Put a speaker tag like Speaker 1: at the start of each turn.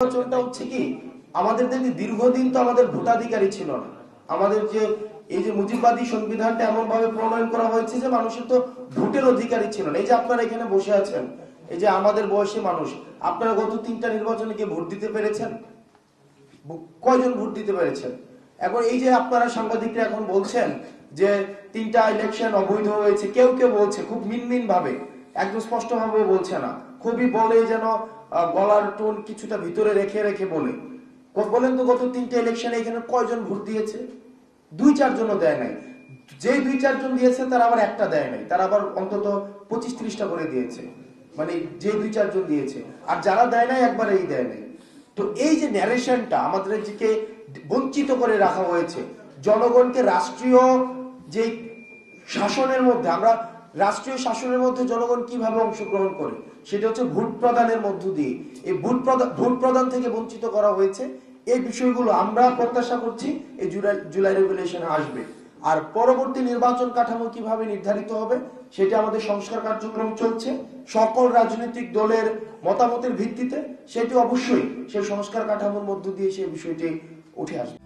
Speaker 1: নির্বাচনটা হচ্ছে কি আমাদের দেখি দীর্ঘদিন তো আমাদের ভোটাধিকারই ছিল না। আমাদের যে এই যে মুজিববাদী সংবিধানটা এমন ভাবে প্রণয়ন করা হয়েছে যে মানুষের তো ভোটের অধিকারই ছিল না। এই যে আপনারা এখানে বসে আছেন, এই যে আমাদের বয়সী মানুষ, আপনারা গত 3টা নির্বাচনে কি ভোট দিতে পেরেছেন? কয়জন ভোট দিতে পেরেছেন? এখন এই যে আপনারা সাংবাদিকরা এখন বলছেন যে 3টা ইলেকশন অবৈধ হয়েছে, কেউ কেউ বলছে খুব মিনমিন ভাবে, একদম স্পষ্ট ভাবে বলছে না, খুবই বলে যেন গলার টোন কিছুটা ভিতরে রেখে রেখে বলে। বলেন তো গত 3টা ইলেকশনে এখানে কয়জন ভোট দিয়েছে? 2-4 জনও দেয় নাই। যে 2-4 জন দিয়েছে তারা আবার একটা দেয় নাই, তারা আবার অন্তত 25-30টা করে দিয়েছে। মানে যে 2-4 জন দিয়েছে, আর যারা দেয় নাই একবারেই দেয় নাই। তো এই যে ন্যারেশনটা আমাদেরকে বঞ্চিত করে রাখা হয়েছে, জনগণকে রাষ্ট্রীয় যে শাসনের মধ্যে, আমরা রাষ্ট্রীয় শাসনের মধ্যে জনগণ কিভাবে অংশগ্রহণ করে সেটা হচ্ছে ভোট প্রদানের মধ্য দিয়ে। এই ভোট প্রদান থেকে বঞ্চিত করা হয়েছে। এই বিষয়গুলো আমরা প্রত্যাশা করছি এই জুলাই রেগুলেশন আসবে। আর পরবর্তী নির্বাচন কাঠামো কিভাবে নির্ধারিত হবে সেটা আমাদের সংস্কার কার্যক্রম চলছে সকল রাজনৈতিক দলের মতামতের ভিত্তিতে। সেটি অবশ্যই সেই সংস্কার কাঠামোর মধ্য দিয়ে সেই বিষয়টি উঠে আসবে।